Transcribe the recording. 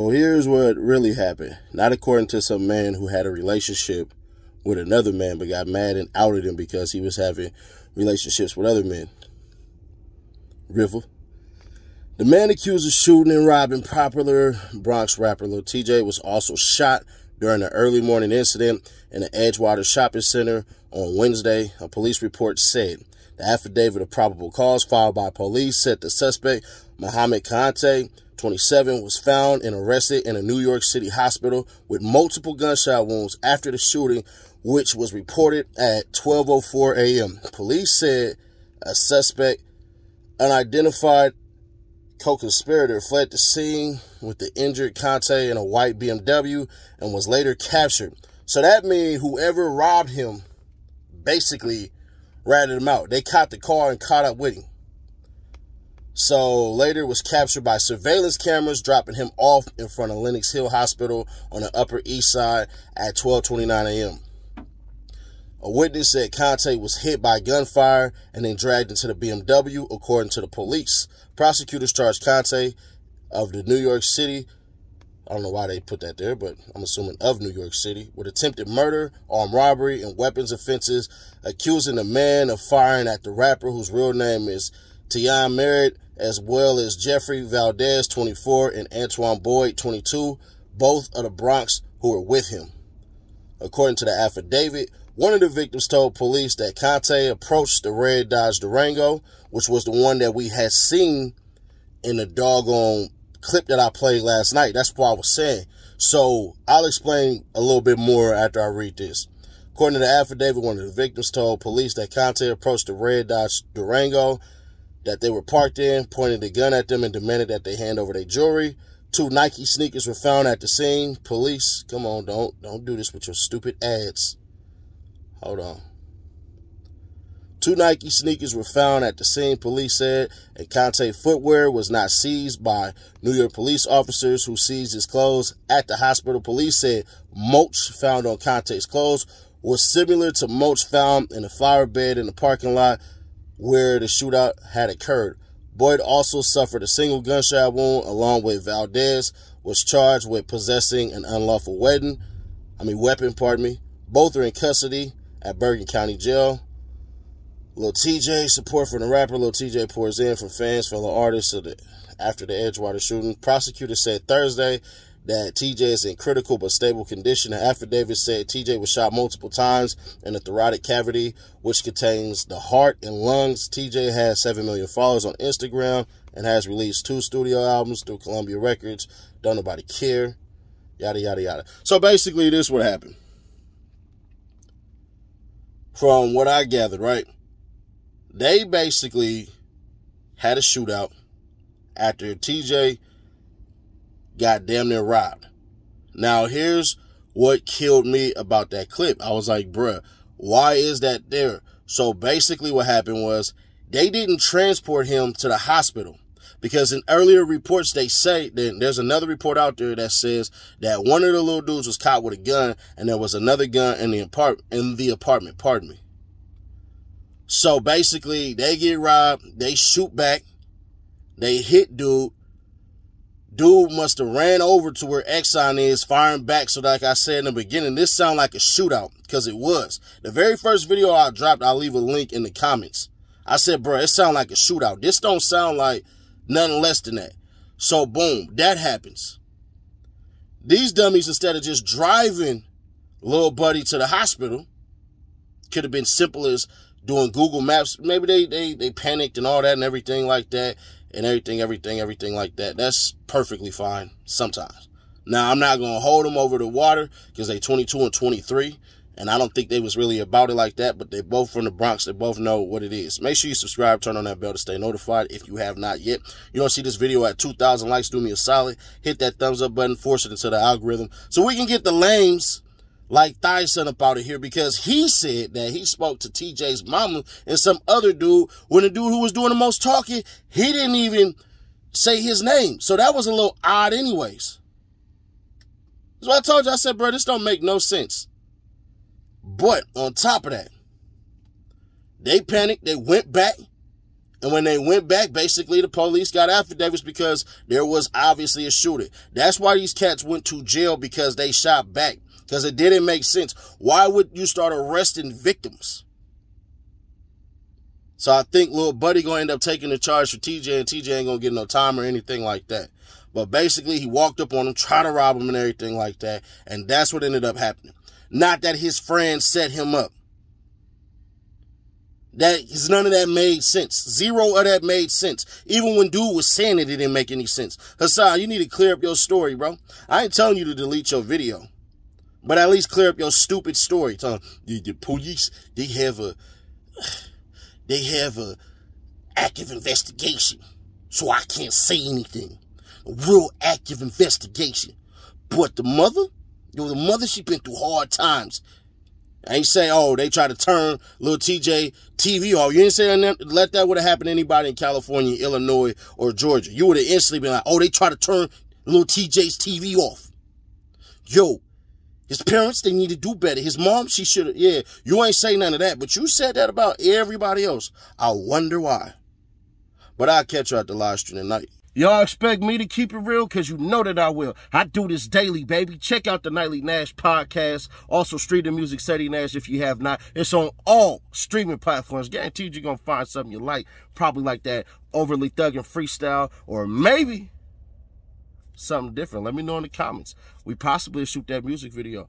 So here's what really happened. Not according to some man who had a relationship with another man but got mad and outed him because he was having relationships with other men. River. The man accused of shooting and robbing popular Bronx rapper Lil Tjay was also shot during an early morning incident in an Edgewater shopping center on Wednesday, a police report said. The affidavit of probable cause filed by police said the suspect, Mohammed Kante, 27, was found and arrested in a New York City hospital with multiple gunshot wounds after the shooting, which was reported at 12:04 a.m. Police said a suspect, unidentified co-conspirator, fled the scene with the injured Kante in a white BMW and was later captured. So that means whoever robbed him basically ratted him out. They caught the car and caught up with him. So later was captured by surveillance cameras, dropping him off in front of Lenox Hill Hospital on the Upper East Side at 12:29 a.m. A witness said Kante was hit by gunfire and then dragged into the BMW, according to the police. Prosecutors charged Kante of the New York City, I don't know why they put that there, but I'm assuming of New York City, with attempted murder, armed robbery, and weapons offenses, accusing the man of firing at the rapper whose real name is Tian Merritt, as well as Jeffrey Valdez, 24, and Antoine Boyd, 22, both of the Bronx, who were with him. According to the affidavit, one of the victims told police that Kante approached the red Dodge Durango, which was the one that we had seen in the doggone clip that I played last night. That's what I was saying. So I'll explain a little bit more after I read this. According to the affidavit, one of the victims told police that Kante approached the red Dodge Durango that they were parked in, pointed a gun at them, and demanded that they hand over their jewelry. 2 Nike sneakers were found at the scene. Police, come on, don't do this with your stupid ads. Hold on. 2 Nike sneakers were found at the scene, police said, and Kante footwear was not seized by New York police officers who seized his clothes at the hospital. Police said mulch found on Kante's clothes was similar to mulch found in a flower bed in the parking lot where the shootout had occurred. Boyd also suffered a single gunshot wound, along with Valdez was charged with possessing an unlawful weapon. Both are in custody at Bergen County Jail. Lil Tjay, support for the rapper Lil Tjay pours in from fans, fellow artists after the Edgewater shooting. Prosecutors said Thursday that Tjay is in critical but stable condition. The affidavit said Tjay was shot multiple times in the thoracic cavity, which contains the heart and lungs. Tjay has 7 million followers on Instagram and has released 2 studio albums through Columbia Records. Don't nobody care. Yada, yada, yada. So basically, this is what happened. From what I gathered, right? They basically had a shootout after Tjay got damn near robbed. Now, here's what killed me about that clip. I was like, bruh, why is that there? So basically what happened was they didn't transport him to the hospital because in earlier reports they say that there's another report out there that says that one of the little dudes was caught with a gun and there was another gun in the apartment, pardon me. So basically they get robbed, they shoot back, they hit dude. Dude must have ran over to where Exxon is, firing back. So like I said in the beginning, this sounded like a shootout because it was. The very first video I dropped, I'll leave a link in the comments. I said, bro, it sounded like a shootout. This don't sound like nothing less than that. So boom, that happens. These dummies, instead of just driving little buddy to the hospital, could have been simple as doing Google Maps. Maybe they panicked and all that and everything like that. And everything like that. That's perfectly fine sometimes. Now, I'm not going to hold them over the water because they 22 and 23. And I don't think they was really about it like that. But they both from the Bronx. They both know what it is. Make sure you subscribe. Turn on that bell to stay notified if you have not yet. You don't see this video at 2,000 likes. Do me a solid. Hit that thumbs up button. Force it into the algorithm. So we can get the lames like Thyson up out of here, because he said that he spoke to Tjay's mama and some other dude when the dude who was doing the most talking, he didn't even say his name. So that was a little odd anyways. That's what I told you. I said, bro, this don't make no sense. But on top of that, they panicked. They went back And when they went back, basically the police got affidavits because there was obviously a shooting. That's why these cats went to jail, because they shot back. Because it didn't make sense. Why would you start arresting victims? So I think Lil Buddy gonna end up taking the charge for TJ, and TJ ain't gonna get no time or anything like that. But basically he walked up on him, tried to rob him and everything like that. And that's what ended up happening. Not that his friend set him up. None of that made sense. Zero of that made sense. Even when dude was saying it didn't make any sense. Hassan, you need to clear up your story, bro. I ain't telling you to delete your video, but at least clear up your stupid story. The police, they have a active investigation, so I can't say anything. A real active investigation. But the mother, she been through hard times. I ain't say, oh, they try to turn Lil Tjay TV off. You didn't say let that would have happened to anybody in California, Illinois, or Georgia. You would have instantly been like, oh, they try to turn Lil Tjay's TV off. Yo, his parents, they need to do better. His mom, she should have, yeah, you ain't say none of that, but you said that about everybody else. I wonder why. But I'll catch you at the live stream tonight. Y'all expect me to keep it real? Because you know that I will. I do this daily, baby. Check out the Nightly Nash podcast. Also, Street the Music, Steady Nash, if you have not. It's on all streaming platforms. Guaranteed you're going to find something you like. Probably like that overly thugging freestyle, or maybe something different. Let me know in the comments. We possibly shoot that music video.